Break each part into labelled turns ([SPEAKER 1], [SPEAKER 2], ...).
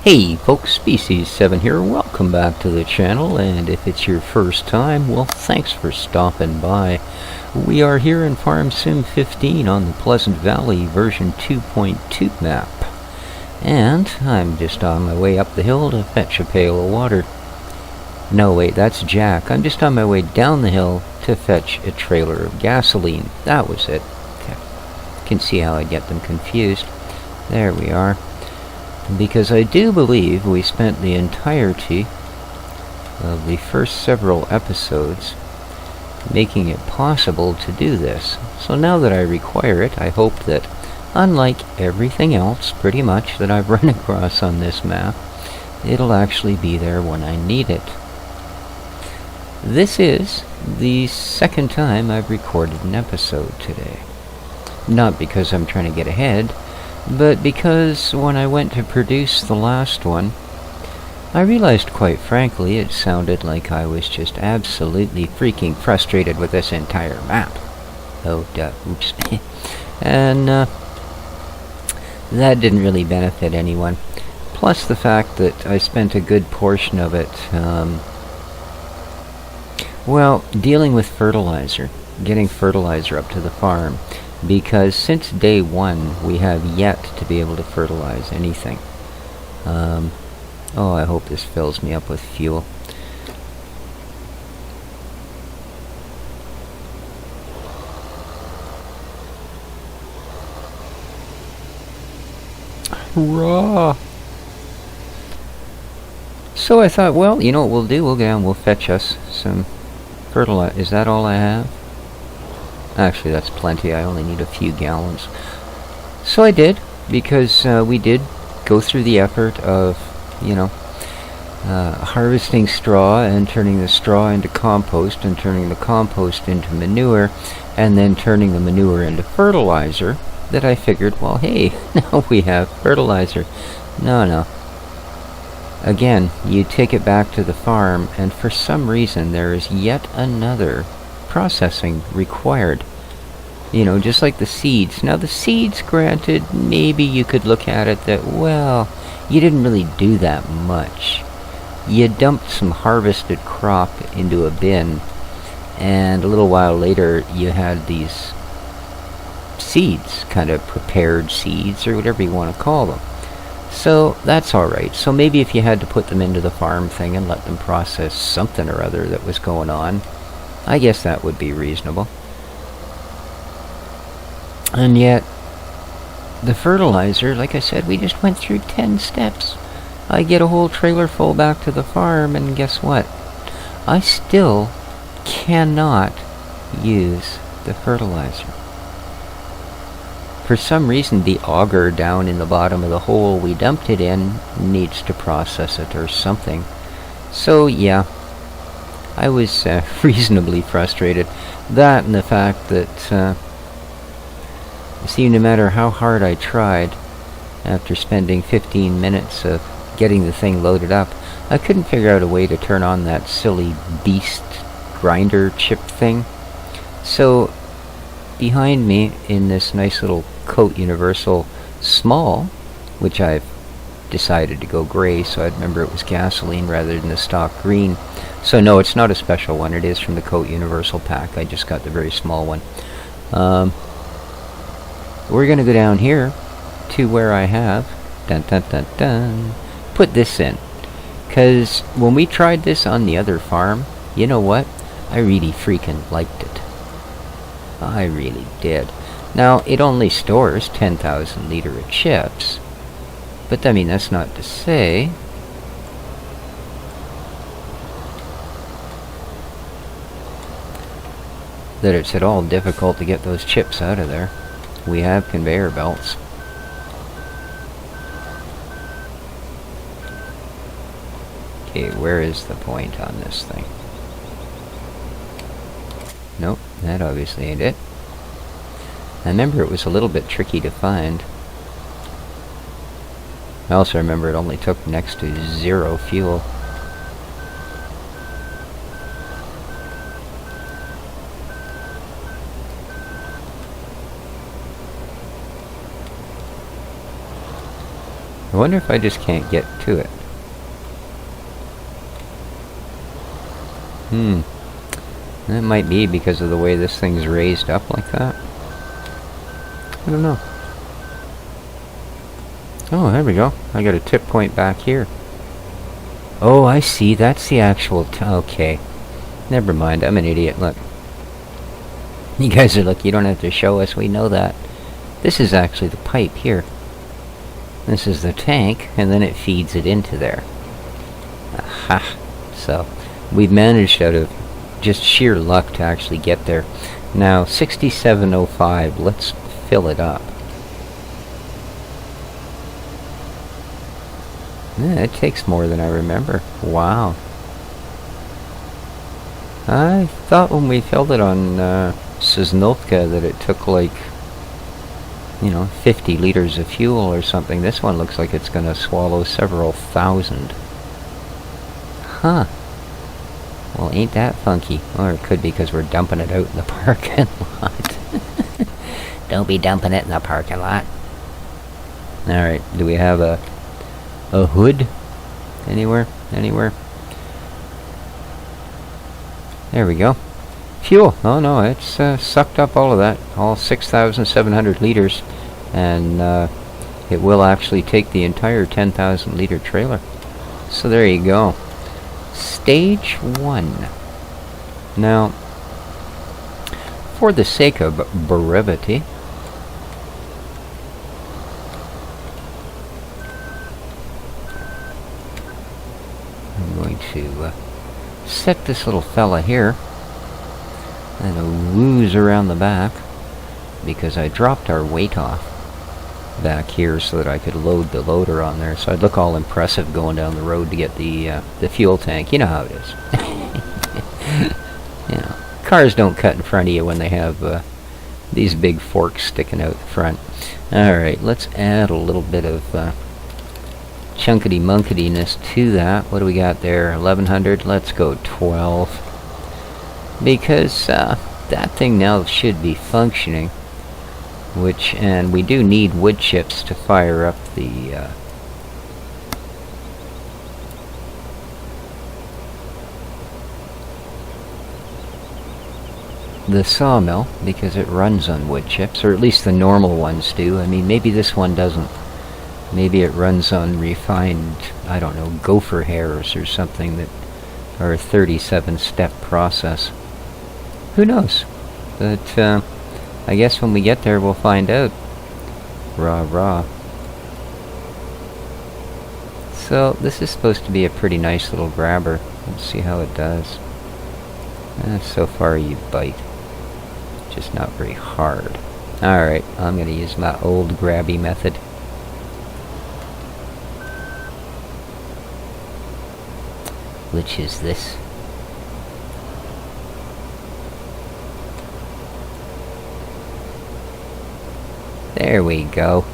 [SPEAKER 1] Hey folks, Species7 here, welcome back to the channel, and if it's your first time, well, thanks for stopping by. We are here in Farm Sim 15 on the Pleasant Valley version 2.2 map, and I'm just on my way up the hill to fetch a pail of water. No, wait, that's Jack. I'm just on my way down the hill to fetch a trailer of gasoline. That was it. Okay. You can see how I get them confused. There we are. Because I do believe we spent the entirety of the first several episodes making it possible to do this. So now that I require it, I hope that, unlike everything else pretty much that I've run across on this map, it'll actually be there when I need it. This is the second time I've recorded an episode today. Not because I'm trying to get ahead, but because when I went to produce the last one, I realized quite frankly it sounded like I was just absolutely freaking frustrated with this entire map. Oh, oops. And that didn't really benefit anyone. Plus the fact that I spent a good portion of it, well, dealing with fertilizer, getting fertilizer up to the farm. Because since day one, we have yet to be able to fertilize anything. Oh, I hope this fills me up with fuel. Hurrah! So I thought, well, you know what we'll do? We'll go down, we'll fetch us some fertilizer. Is that all I have? Actually, that's plenty. I only need a few gallons. So I did, because we did go through the effort of, harvesting straw and turning the straw into compost and turning the compost into manure and then turning the manure into fertilizer, that I figured, well, hey, now we have fertilizer. No. Again, you take it back to the farm, and for some reason there is yet another processing required. Just like the seeds. Now the seeds, granted, maybe you could look at it that, well, you didn't really do that much. You dumped some harvested crop into a bin, and a little while later you had these seeds, kind of prepared seeds, or whatever you want to call them. So that's alright. So maybe if you had to put them into the farm thing and let them process something or other that was going on, I guess that would be reasonable. And yet, the fertilizer, like I said, we just went through 10 steps. I get a whole trailer full back to the farm, and guess what? I still cannot use the fertilizer. For some reason, the auger down in the bottom of the hole we dumped it in needs to process it or something. So, yeah. I was reasonably frustrated. That and the fact that, see, no matter how hard I tried, after spending 15 minutes of getting the thing loaded up, I couldn't figure out a way to turn on that silly beast grinder chip thing. So, behind me, in this nice little Coat Universal Small, which I've decided to go gray, so I'd remember it was gasoline rather than the stock green. So no, it's not a special one. It is from the Coat Universal pack. I just got the very small one. We're going to go down here to where I have put this in. Because when we tried this on the other farm, you know what? I really freaking liked it. I really did. Now, it only stores 10,000 liter of chips. But, I mean, that's not to say that it's at all difficult to get those chips out of there. We have conveyor belts. Okay, where is the point on this thing? Nope, that obviously ain't it. I remember it was a little bit tricky to find. I also remember it only took next to 0 fuel. I wonder if I just can't get to it. That might be because of the way this thing's raised up like that. I don't know. Oh, there we go. I got a tip point back here. Oh, I see. That's the actual... okay. Never mind. I'm an idiot. Look. You guys are like, you don't have to show us. We know that. This is actually the pipe here. This is the tank, and then it feeds it into there. Aha. So, we've managed out of just sheer luck to actually get there. Now, 6705. Let's fill it up. Yeah, it takes more than I remember. Wow. I thought when we filled it on Sosnovka that it took like, 50 liters of fuel or something. This one looks like it's going to swallow several thousand. Huh. Well, ain't that funky. Or it could be because we're dumping it out in the parking lot. Don't be dumping it in the parking lot. Alright, do we have a hood? Anywhere? There we go. Fuel. Oh no, it's sucked up all of that. All 6,700 liters. And it will actually take the entire 10,000 liter trailer. So there you go. Stage 1. Now, for the sake of brevity, I'm going to set this little fella here and a wooze around the back because I dropped our weight off back here so that I could load the loader on there, so I'd look all impressive going down the road to get the fuel tank. You know how it is. Cars don't cut in front of you when they have these big forks sticking out the front. Alright, let's add a little bit of chunkity-munkityness to that. What do we got there? 1100? Let's go 12. Because that thing now should be functioning. And we do need wood chips to fire up the sawmill, because it runs on wood chips, or at least the normal ones do. I mean, maybe this one doesn't. Maybe it runs on refined, I don't know, gopher hairs or something that are a 37-step process. Who knows? But I guess when we get there we'll find out. Rah. So this is supposed to be a pretty nice little grabber. Let's see how it does. So far you bite. Just not very hard. Alright, I'm going to use my old grabby method. Which is this. There we go.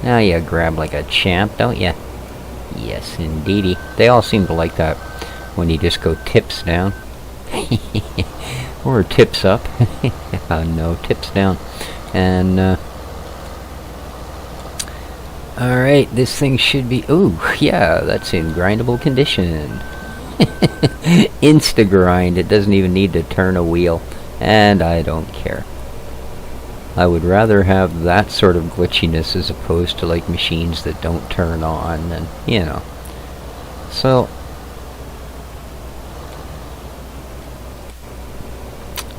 [SPEAKER 1] Now you grab like a champ, don't you? Yes, indeedy. They all seem to like that when you just go tips down. Or tips up. No, tips down. And, alright, this thing should be... Ooh, yeah, that's in grindable condition. Insta-grind. It doesn't even need to turn a wheel. And I don't care. I would rather have that sort of glitchiness as opposed to like machines that don't turn on and, So,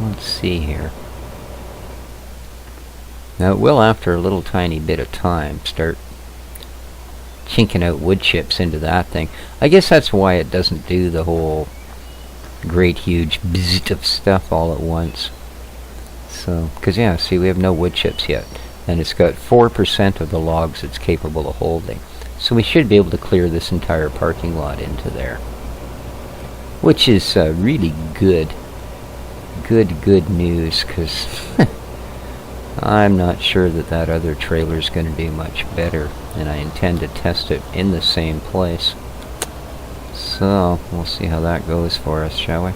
[SPEAKER 1] let's see here. Now it will, after a little tiny bit of time, start chinking out wood chips into that thing. I guess that's why it doesn't do the whole great huge bzzzt of stuff all at once. So, because yeah, see, we have no wood chips yet, and it's got 4% of the logs it's capable of holding. So we should be able to clear this entire parking lot into there, which is really good news, because I'm not sure that other trailer is going to be much better, and I intend to test it in the same place. So we'll see how that goes for us, shall we?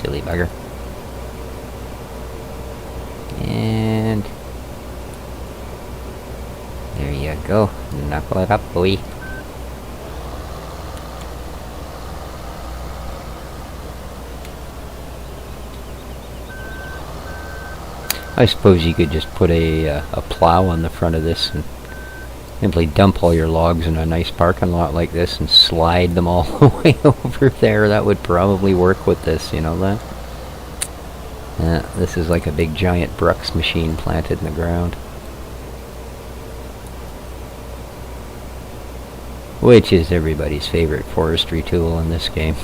[SPEAKER 1] silly bugger. And there you go. Knuckle it up, boy. I suppose you could just put a plow on the front of this and simply dump all your logs in a nice parking lot like this and slide them all the way over there. That would probably work with this, you know that? This is like a big giant Brooks machine planted in the ground. Which is everybody's favorite forestry tool in this game.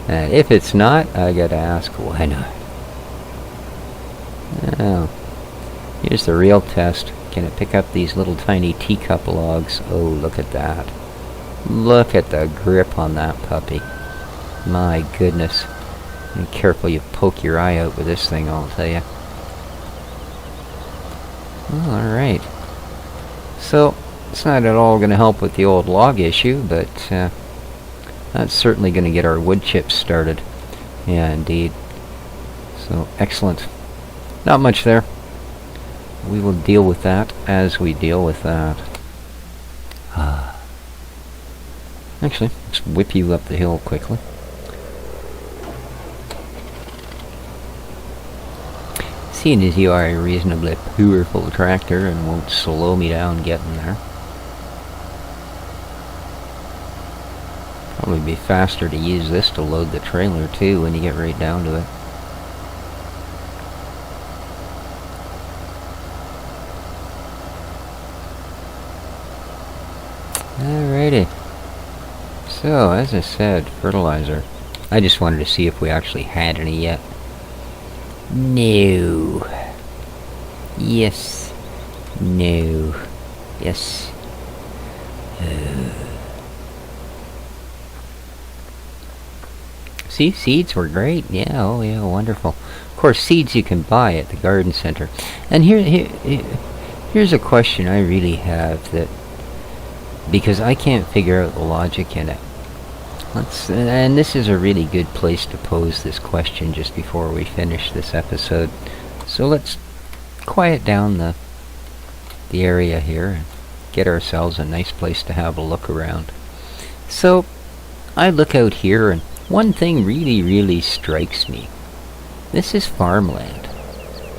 [SPEAKER 1] And if it's not, I gotta ask, why not? Oh, here's the real test. Can it pick up these little tiny teacup logs? Oh, look at that. Look at the grip on that puppy. My goodness. Be careful you poke your eye out with this thing, I'll tell you. Alright. So, it's not at all going to help with the old log issue, but that's certainly going to get our wood chips started. Yeah, indeed. So, excellent. Not much there. We will deal with that as we deal with that. Actually, let's whip you up the hill quickly. Seeing as you are a reasonably powerful tractor and won't slow me down getting there. Probably be faster to use this to load the trailer too when you get right down to it. Alrighty. So, as I said, fertilizer. I just wanted to see if we actually had any yet. No. Yes. No. Yes. See, seeds were great. Yeah, oh yeah, wonderful. Of course, seeds you can buy at the garden center. And here's a question I really have, that because I can't figure out the logic in it. And this is a really good place to pose this question just before we finish this episode. So let's quiet down the area here and get ourselves a nice place to have a look around. So I look out here and one thing really strikes me. This is farmland,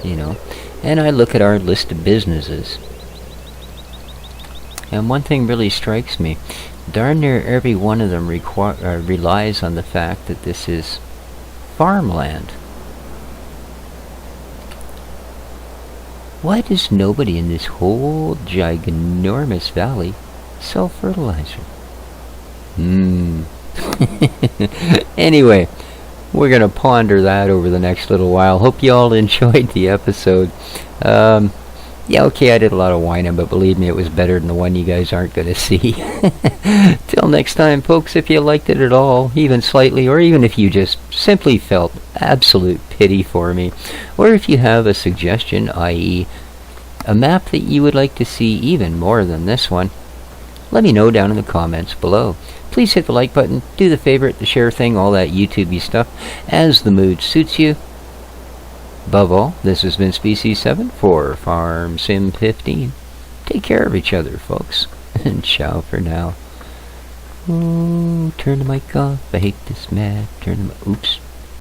[SPEAKER 1] you know, and I look at our list of businesses, and one thing really strikes me. Darn near every one of them relies on the fact that this is farmland. Why does nobody in this whole ginormous valley sell fertilizer? Anyway, we're going to ponder that over the next little while. Hope you all enjoyed the episode. Yeah, okay, I did a lot of whining, but believe me, it was better than the one you guys aren't going to see. Till next time, folks, if you liked it at all, even slightly, or even if you just simply felt absolute pity for me, or if you have a suggestion, i.e., a map that you would like to see even more than this one, let me know down in the comments below. Please hit the like button, do the favorite, the share thing, all that YouTube-y stuff, as the mood suits you. Above all, this has been Species 7 for Farm Sim 15. Take care of each other, folks, and ciao for now. Ooh, turn the mic off. I hate this mad. Oops.